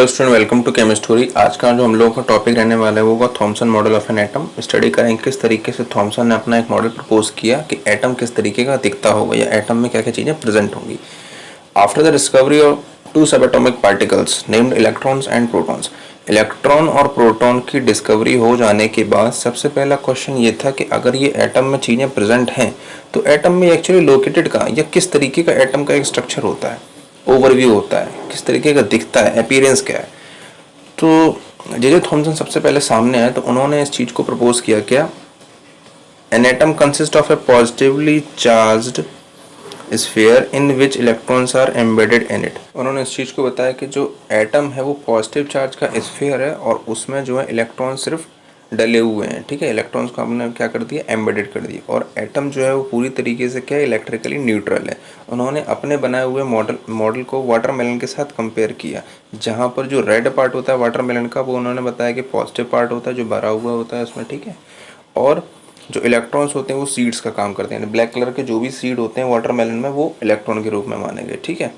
Hello student, welcome to chemistry. आज का जो हम लोगों का टॉपिक रहने वाला है वो होगा Thompson model of an atom. Study करेंगे किस तरीके से थॉमसन ने अपना एक मॉडल प्रपोज किया कि एटम किस तरीके का दिखता होगा या एटम में क्या क्या चीज़ें प्रेजेंट होंगी। After the discovery of two subatomic particles named electrons and protons, electron और प्रोटॉन की डिस्कवरी हो जाने के बाद सबसे पहला क्वेश्चन ये था कि अगर ये एटम में चीज़ें प्रेजेंट हैं तो एटम में एक्चुअली लोकेटेड कहाँ या किस तरीके का एटम का एक स्ट्रक्चर होता है, ओवरव्यू होता है, किस तरीके का दिखता है, अपीयरेंस क्या है। तो जे थॉमसन सबसे पहले सामने आए तो उन्होंने इस चीज़ को प्रपोज किया क्या, an atom consist of a positively charged sphere in which electrons are embedded in it. उन्होंने इस चीज़ को बताया कि जो एटम है वो पॉजिटिव चार्ज का स्फीयर है और उसमें जो है इलेक्ट्रॉन सिर्फ डले हुए हैं। ठीक है, इलेक्ट्रॉन्स को हमने क्या कर दिया, एम्बेडेड कर दिया। और एटम जो है वो पूरी तरीके से क्या है, इलेक्ट्रिकली न्यूट्रल है। उन्होंने अपने बनाए हुए मॉडल को वाटरमेलन के साथ कंपेयर किया, जहाँ पर जो रेड पार्ट होता है वाटरमेलन का वो उन्होंने बताया कि पॉजिटिव पार्ट होता है जो भरा हुआ होता है उसमें। ठीक है, और जो इलेक्ट्रॉन्स होते हैं वो सीड्स का काम करते हैं। ब्लैक कलर के जो भी सीड होते हैं वाटरमेलन में वो इलेक्ट्रॉन के रूप में माने गए। ठीक है,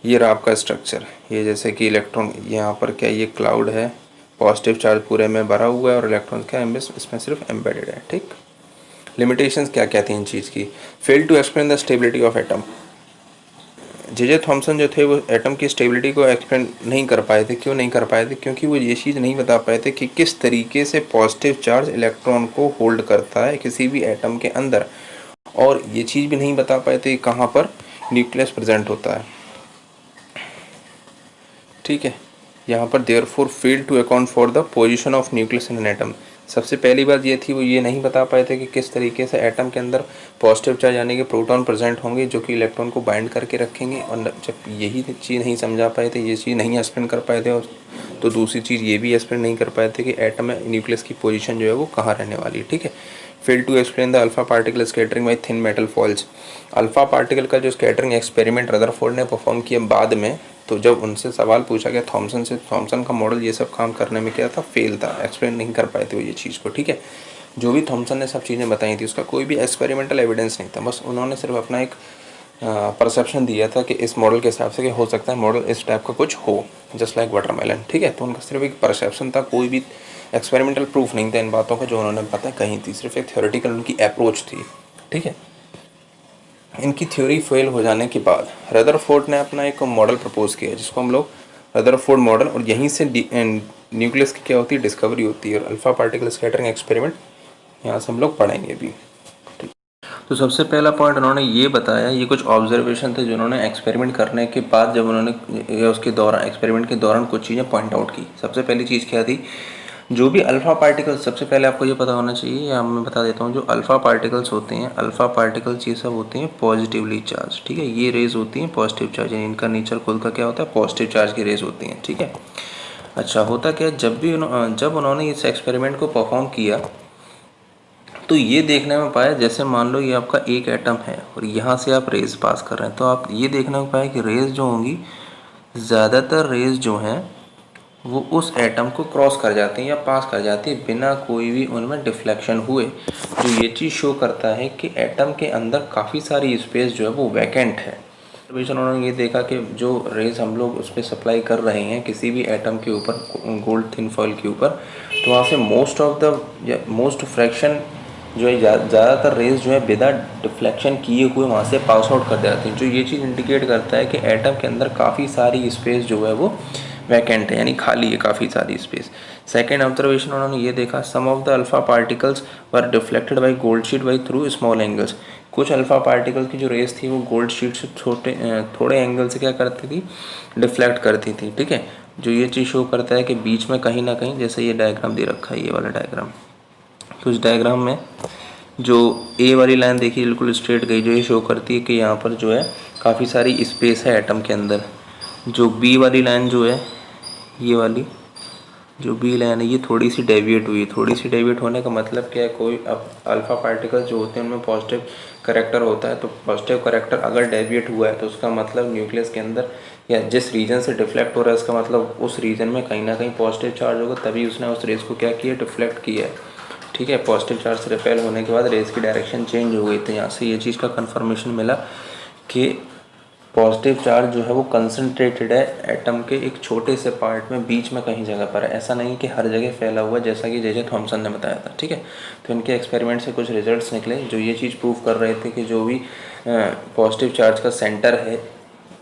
ये रहा आपका स्ट्रक्चर। ये जैसे कि इलेक्ट्रॉन यहाँ पर क्या, ये क्लाउड है, पॉजिटिव चार्ज पूरे में भरा हुआ है और इलेक्ट्रॉन क्या है इसमें सिर्फ एम्बेडेड है। ठीक, लिमिटेशंस क्या क्या थी इन चीज़ की, fail to explain the stability of atom. J Thomson जो थे वो एटम की स्टेबिलिटी को एक्सप्लेन नहीं कर पाए थे। क्यों नहीं कर पाए थे? क्योंकि वो ये चीज़ नहीं बता पाए थे कि किस तरीके से पॉजिटिव चार्ज इलेक्ट्रॉन को होल्ड करता है किसी भी एटम के अंदर, और ये चीज़ भी नहीं बता पाए थे कहाँ पर न्यूक्लियस प्रेजेंट होता है। ठीक है, यहाँ पर therefore fail to account for the position of nucleus in an atom. सबसे पहली बात ये थी, वो ये नहीं बता पाए थे कि किस तरीके से एटम के अंदर पॉजिटिव चार्ज यानी कि प्रोटॉन प्रेजेंट होंगे जो कि इलेक्ट्रॉन को बाइंड करके रखेंगे। और जब यही चीज़ नहीं समझा पाए थे, ये चीज़ नहीं एक्सप्लेन कर पाए थे, और तो दूसरी चीज़ ये भी एक्सप्लेन नहीं कर पाए थे कि एटम में न्यूक्लियस की पोजीशन जो है वो कहाँ रहने वाली है। ठीक है, fail to explain the alpha particle scattering by thin metal foils. Alpha particle का जो स्कैटरिंग एक्सपेरिमेंट रदरफोर्ड ने परफॉर्म किया बाद में, तो जब उनसे सवाल पूछा गया थॉमसन से, थॉमसन का मॉडल ये सब काम करने में क्या था, फेल था, एक्सप्लेन नहीं कर पाए थे वो ये चीज़ को। ठीक है, जो भी थॉमसन ने सब चीज़ें बताई थी उसका कोई भी एक्सपेरिमेंटल एविडेंस नहीं था, बस उन्होंने सिर्फ अपना एक परसेप्शन दिया था कि इस मॉडल के हिसाब से कि हो सकता है मॉडल इस टाइप का कुछ हो, जस्ट लाइक वाटरमेलन। ठीक है, तो उनका सिर्फ एक परसेप्शन था, कोई भी एक्सपेरिमेंटल प्रूफ नहीं था इन बातों का जो उन्होंने बातें कही थी, सिर्फ एक थ्योरेटिकल उनकी अप्रोच थी। ठीक है, इनकी थ्योरी फेल हो जाने के बाद रदरफोर्ड ने अपना एक मॉडल प्रपोज किया जिसको हम लोग रदरफोर्ड मॉडल, और यहीं से न्यूक्लियस की क्या होती है, डिस्कवरी होती है, और अल्फा पार्टिकल स्कैटरिंग एक्सपेरिमेंट यहाँ से हम लोग पढ़ेंगे भी। ठीक, तो सबसे पहला पॉइंट उन्होंने ये बताया, ये कुछ ऑब्जर्वेशन थे जो उन्होंने एक्सपेरिमेंट करने के बाद जब उन्होंने या उसके दौरान एक्सपेरिमेंट के दौरान कुछ चीज़ें पॉइंट आउट की। सबसे पहली चीज़ क्या थी, जो भी अल्फ़ा पार्टिकल्स, सबसे पहले आपको ये पता होना चाहिए, या मैं बता देता हूँ, जो अल्फ़ा पार्टिकल्स होते हैं, अल्फ़ा पार्टिकल्स ये सब होते हैं पॉजिटिवली चार्ज। ठीक है, ये रेज होती हैं पॉजिटिव चार्ज, यानी इनका नेचर खुद का क्या होता है, पॉजिटिव चार्ज की रेज होती हैं। ठीक है, अच्छा होता क्या, जब उन्होंने इस एक्सपेरिमेंट को परफॉर्म किया तो ये देखने में पाया, जैसे मान लो ये आपका एक एटम है और यहाँ से आप रेज पास कर रहे हैं, तो आप ये देखने में पाया कि रेज जो होंगी, ज़्यादातर रेज जो हैं वो उस एटम को क्रॉस कर जाती हैं या पास कर जाती है बिना कोई भी उनमें डिफ्लेक्शन हुए। जो ये चीज़ शो करता है कि एटम के अंदर काफ़ी सारी स्पेस जो है वो वैकेंट है। उन्होंने ये देखा कि जो रेज हम लोग उस पर सप्लाई कर रहे हैं किसी भी एटम के ऊपर, गोल्ड थिन फॉइल के ऊपर, तो वहाँ से मोस्ट फ्रैक्शन जो है, ज़्यादातर रेज जो है बिना डिफ्लेक्शन किए हुए वहाँ से पास आउट कर जाती हैं। जो ये चीज़ इंडिकेट करता है कि एटम के अंदर काफ़ी सारी स्पेस जो है वो वैकेंट है, यानी खाली है काफ़ी सारी स्पेस। सेकेंड ऑब्जर्वेशन उन्होंने ये देखा, some of the alpha particles were deflected by gold sheet by through small angles. कुछ अल्फा पार्टिकल्स की जो रेस थी वो गोल्ड शीट से थोड़े एंगल से क्या करती थी, डिफ्लेक्ट करती थी। ठीक है, जो ये चीज़ शो करता है कि बीच में कहीं ना कहीं, जैसे ये डायग्राम दे रखा है, ये वाला डायग्राम, तो इस डायग्राम में जो ए वाली लाइन देखिए बिल्कुल स्ट्रेट गई, जो ये शो करती है कि यहाँ पर जो है काफ़ी सारी स्पेस है एटम के अंदर। जो बी वाली लाइन जो है, ये वाली जो बी लाइन है, ये थोड़ी सी डेविएट हुई। थोड़ी सी डेविएट होने का मतलब क्या है, कोई अब अल्फ़ा पार्टिकल्स जो होते हैं उनमें पॉजिटिव करेक्टर होता है, तो पॉजिटिव करेक्टर अगर डेविएट हुआ है तो उसका मतलब न्यूक्लियस के अंदर या जिस रीजन से डिफ्लेक्ट हो रहा है उसका मतलब उस रीजन में कहीं ना कहीं पॉजिटिव चार्ज होगा, तभी उसने उस रेस को क्या किया, डिफ्लेक्ट किया है। ठीक है, पॉजिटिव चार्ज से रिपेल होने के बाद रेस की डायरेक्शन चेंज हो गई, तो यहाँ से ये चीज़ का कन्फर्मेशन मिला कि पॉजिटिव चार्ज जो है वो कंसंट्रेटेड है एटम के एक छोटे से पार्ट में, बीच में कहीं जगह पर है। ऐसा नहीं कि हर जगह फैला हुआ, जैसा कि जे थॉमसन ने बताया था। ठीक है, तो इनके एक्सपेरिमेंट से कुछ रिजल्ट्स निकले जो ये चीज़ प्रूव कर रहे थे कि जो भी पॉजिटिव चार्ज का सेंटर है,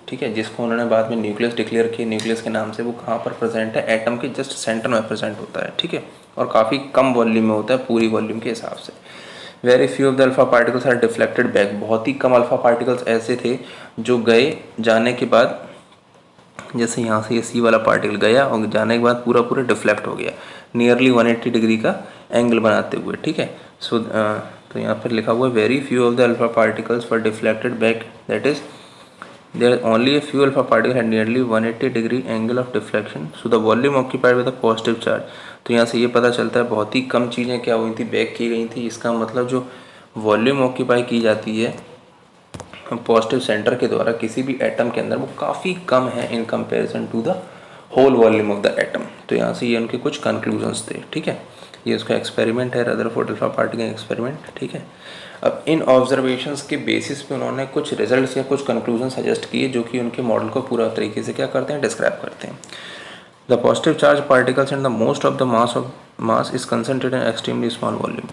ठीक है, जिसको उन्होंने बाद में न्यूक्लियस डिक्लेयर किया न्यूक्लियस के नाम से, वो कहाँ पर प्रेजेंट है, एटम के जस्ट सेंटर में प्रेजेंट होता है। ठीक है, और काफ़ी कम वॉल्यूम में होता है पूरी वॉल्यूम के हिसाब से। Very few of the alpha particles are deflected back, बहुत ही कम अल्फा पार्टिकल्स ऐसे थे जो गए, जाने के बाद, जैसे यहाँ से ये सी वाला पार्टिकल गया और जाने के बाद पूरा पूरा डिफ्लेक्ट हो गया नियरली 180 डिग्री का एंगल बनाते हुए। ठीक है, सो तो यहाँ पर लिखा हुआ है very few of the alpha particles were deflected back, that is there only a few alpha particles had nearly 180 degree angle of deflection, so the volume occupied with a positive charge। तो यहाँ से ये पता चलता है बहुत ही कम चीज़ें क्या हुई थी, बैक की गई थी। इसका मतलब जो वॉल्यूम ऑक्यूपाई की जाती है पॉजिटिव सेंटर के द्वारा किसी भी एटम के अंदर, वो काफ़ी कम है in comparison to the whole volume of the atom. तो यहाँ से ये उनके कुछ कंक्लूजन्स थे। ठीक है, ये उसका एक्सपेरिमेंट है, रदरफोर्ड अल्फा पार्टिकल एक्सपेरिमेंट। ठीक है, अब इन ऑब्जर्वेशंस के बेसिस पे उन्होंने कुछ रिजल्ट्स या कुछ कंक्लूजन सजेस्ट किए जो कि उनके मॉडल को पूरा तरीके से क्या करते हैं, डिस्क्राइब करते हैं। The positive charge particles and the most of the mass is concentrated in extremely small volume.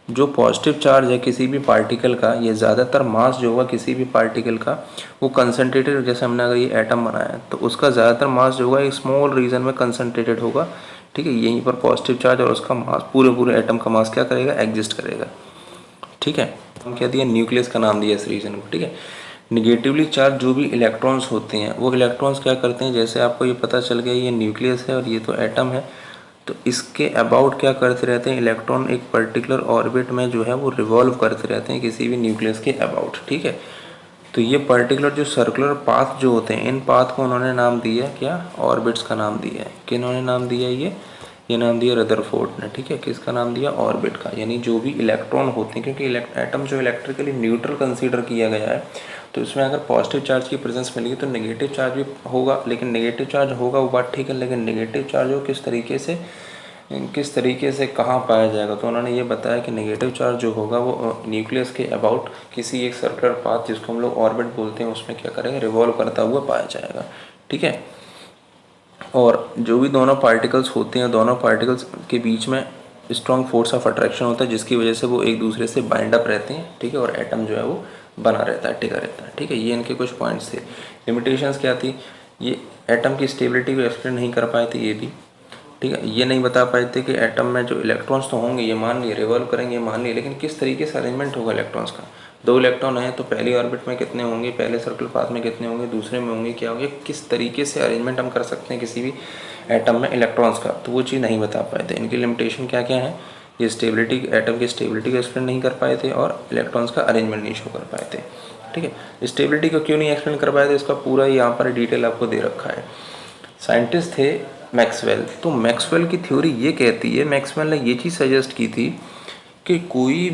जो पॉजिटिव चार्ज है किसी भी पार्टिकल का, ये ज़्यादातर मास जो होगा किसी भी पार्टिकल का, वो कंसनट्रेटेड, जैसे हमने अगर ये एटम बनाया है तो उसका ज़्यादातर मास जो होगा एक स्मॉल रीजन में कंसनट्रेटेड होगा। ठीक है, यहीं पर पॉजिटिव चार्ज और उसका मास, पूरे एटम का मास क्या करेगा, एग्जिस्ट करेगा। ठीक है, हम क्या दिया, न्यूक्लियस का नाम दिया इस रीजन को। ठीक है, निगेटिवली चार्ज जो भी इलेक्ट्रॉन्स होते हैं वो इलेक्ट्रॉन्स क्या करते हैं, जैसे आपको ये पता चल गया ये न्यूक्लियस है और ये तो एटम है, तो इसके अबाउट क्या करते रहते हैं, इलेक्ट्रॉन एक पर्टिकुलर ऑर्बिट में जो है वो रिवॉल्व करते रहते हैं किसी भी न्यूक्लियस के अबाउट। ठीक है, तो ये पर्टिकुलर जो सर्कुलर पाथ जो होते हैं, इन पाथ को उन्होंने नाम दिया क्या, ऑर्बिट्स का नाम दिया है। किन्होंने नाम दिया, ये नाम दिया रदरफोर्ड ने। ठीक है, किसका नाम दिया, ऑर्बिट का, यानी जो भी इलेक्ट्रॉन होते हैं, क्योंकि एटम जो इलेक्ट्रिकली न्यूट्रल कंसीडर किया गया है, तो इसमें अगर पॉजिटिव चार्ज की प्रेजेंस मिलेगी तो नेगेटिव चार्ज भी होगा, लेकिन नेगेटिव चार्ज होगा वो बात ठीक है, लेकिन नेगेटिव चार्ज हो किस तरीके से कहाँ पाया जाएगा, तो उन्होंने ये बताया कि नेगेटिव चार्ज जो होगा वो न्यूक्लियस के अबाउट किसी एक सर्कुलर पाथ जिसको हम लोग ऑर्बिट बोलते हैं उसमें क्या करेगा, रिवॉल्व करता हुआ पाया जाएगा। ठीक है, और जो भी दोनों पार्टिकल्स होते हैं, दोनों पार्टिकल्स के बीच में स्ट्रॉन्ग फोर्स ऑफ अट्रैक्शन होता है जिसकी वजह से वो एक दूसरे से बाइंड अप रहते हैं। ठीक है, और एटम जो है वो बना रहता है, टिका रहता है। ठीक है, ये इनके कुछ पॉइंट्स थे। लिमिटेशंस क्या थी, ये एटम की स्टेबिलिटी को एक्सप्लेन नहीं कर पाए थे ये भी। ठीक है, ये नहीं बता पाए थे कि एटम में जो इलेक्ट्रॉन्स तो होंगे, ये मान लिए, रिवॉल्व करेंगे ये मान लिए, लेकिन किस तरीके से अरेंजमेंट होगा इलेक्ट्रॉन्स का। 2 इलेक्ट्रॉन है तो पहली ऑर्बिट में कितने होंगे, पहले सर्कुलर पाथ में कितने होंगे, दूसरे में होंगे क्या होंगे, किस तरीके से अरेंजमेंट हम कर सकते हैं किसी भी एटम में इलेक्ट्रॉन्स का, तो वो चीज़ नहीं बता पाए थे। इनकी लिमिटेशन क्या क्या है, ये स्टेबिलिटी, एटम की स्टेबिलिटी को एक्सप्लेन नहीं कर पाए थे और इलेक्ट्रॉन्स का अरेंजमेंट नहीं शो कर पाए थे। ठीक है, स्टेबिलिटी को क्यों नहीं एक्सप्लेन कर पाए थे, इसका पूरा यहाँ पर डिटेल आपको दे रखा है। साइंटिस्ट थे मैक्सवेल, तो मैक्सवेल की थ्योरी ये कहती है, मैक्सवेल ने ये चीज़ सजेस्ट की थी कि कोई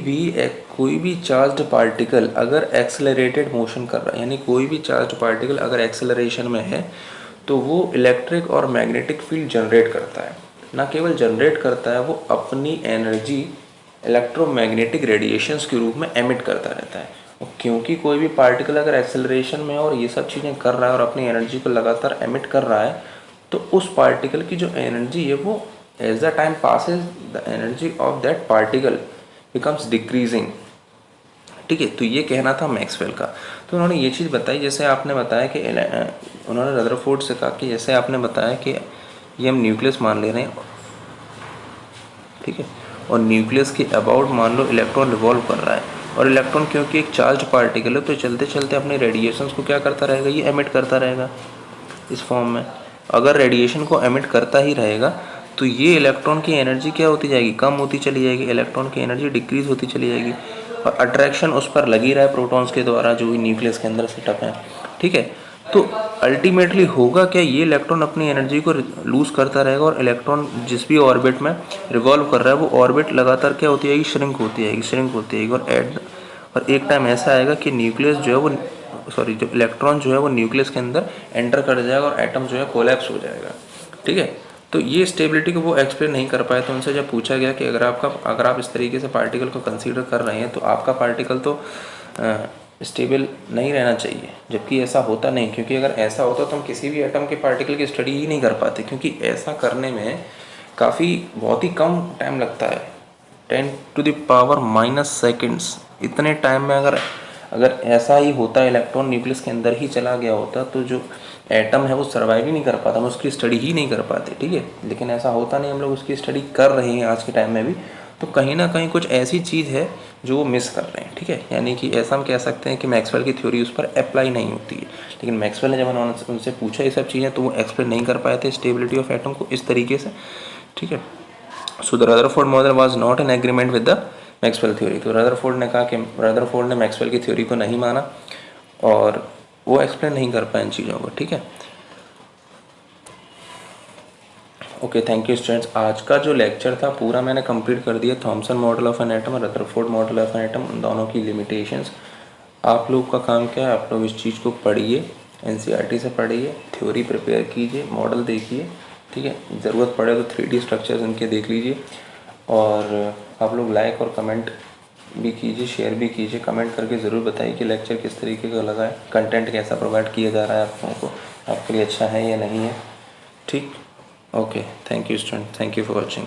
भी चार्ज्ड पार्टिकल अगर एक्सेलरेटेड मोशन कर रहा है, यानी कोई भी चार्ज्ड पार्टिकल अगर एक्सेलरेशन में है तो वो इलेक्ट्रिक और मैग्नेटिक फील्ड जनरेट करता है। ना केवल जनरेट करता है, वो अपनी एनर्जी इलेक्ट्रोमैग्नेटिक रेडिएशंस के रूप में एमिट करता रहता है। और क्योंकि कोई भी पार्टिकल अगर एक्सेलरेशन में और ये सब चीज़ें कर रहा है और अपनी एनर्जी को लगातार एमिट कर रहा है, तो उस पार्टिकल की जो एनर्जी है वो as the time passes the energy of that particle becomes decreasing. ठीक है, तो ये कहना था मैक्सवेल का। तो उन्होंने ये चीज़ बताई, जैसे आपने बताया कि उन्होंने रदरफोर्ड से कहा कि जैसे आपने बताया कि ये हम न्यूक्लियस मान ले रहे हैं, ठीक है, और न्यूक्लियस के अबाउट मान लो इलेक्ट्रॉन रिवॉल्व कर रहा है, और इलेक्ट्रॉन क्योंकि एक चार्ज पार्टिकल है तो चलते चलते अपने रेडिएशंस को क्या करता रहेगा, ये एमिट करता रहेगा इस फॉर्म में। अगर रेडिएशन को एमिट करता ही रहेगा तो ये इलेक्ट्रॉन की एनर्जी क्या होती जाएगी, कम होती चली जाएगी, इलेक्ट्रॉन की एनर्जी डिक्रीज होती चली जाएगी, और अट्रैक्शन उस पर लगी रहा है प्रोटॉन्स के द्वारा जो भी न्यूक्लियस के अंदर सेटअप है। ठीक है, तो अल्टीमेटली होगा क्या, ये इलेक्ट्रॉन अपनी एनर्जी को लूज़ करता रहेगा और इलेक्ट्रॉन जिस भी ऑर्बिट में रिवॉल्व कर रहा है वो ऑर्बिट लगातार क्या होती जाएगी, श्रिंक होती जाएगी, और एक टाइम ऐसा आएगा कि न्यूक्लियस जो है वो जो इलेक्ट्रॉन जो है वो न्यूक्लियस के अंदर एंटर कर जाएगा और एटम जो है कोलैप्स हो जाएगा। ठीक है, तो ये स्टेबिलिटी को वो एक्सप्लेन नहीं कर पाए। तो उनसे जब पूछा गया कि अगर आप इस तरीके से पार्टिकल को कंसीडर कर रहे हैं तो आपका पार्टिकल तो स्टेबल नहीं रहना चाहिए, जबकि ऐसा होता नहीं, क्योंकि अगर ऐसा होता तो हम किसी भी एटम के पार्टिकल की स्टडी ही नहीं कर पाते, क्योंकि ऐसा करने में काफ़ी बहुत ही कम टाइम लगता है, 10⁻⁻⁻सेकंड्स। इतने टाइम में अगर अगर ऐसा ही होता, इलेक्ट्रॉन न्यूक्लियस के अंदर ही चला गया होता, तो जो एटम है वो सर्वाइव ही नहीं कर पाता, हम उसकी स्टडी ही नहीं कर पाते, ठीक है। लेकिन ऐसा होता नहीं, हम लोग उसकी स्टडी कर रहे हैं आज के टाइम में भी, तो कहीं ना कहीं कुछ ऐसी चीज़ है जो वो मिस कर रहे हैं, ठीक है। यानी कि ऐसा हम कह सकते हैं कि मैक्सवेल की थ्योरी उस पर अप्लाई नहीं होती है, लेकिन मैक्सवेल ने जब उन्होंने उनसे पूछा ये सब चीज़ें, तो वो एक्सप्लेन नहीं कर पाए थे स्टेबिलिटी ऑफ एटम को इस तरीके से, ठीक है। So the Rutherford model was not in agreement with the Maxwell theory. तो रदरफोर्ड ने कहा कि रदरफोर्ड ने मैक्सवेल की थ्योरी को नहीं माना और वो एक्सप्लेन नहीं कर पाए इन चीज़ों को, ठीक है। Okay, thank you students. आज का जो लेक्चर था पूरा मैंने कंप्लीट कर दिया, Thomson model of an atom और Rutherford model of an atom, उन दोनों की लिमिटेशंस। आप लोग का काम क्या है, आप लोग इस चीज़ को पढ़िए, एनसीईआरटी से पढ़िए, थ्योरी प्रिपेयर कीजिए, मॉडल देखिए, ठीक है। ज़रूरत पड़े तो 3D स्ट्रक्चर्स इनके देख लीजिए, और आप लोग लाइक और कमेंट भी कीजिए, शेयर भी कीजिए, कमेंट करके ज़रूर बताइए कि लेक्चर किस तरीके का लगा है, कंटेंट कैसा प्रोवाइड किया जा रहा है आप लोगों को, आपके लिए अच्छा है या नहीं है, ठीक। Okay, thank you student, thank you for watching.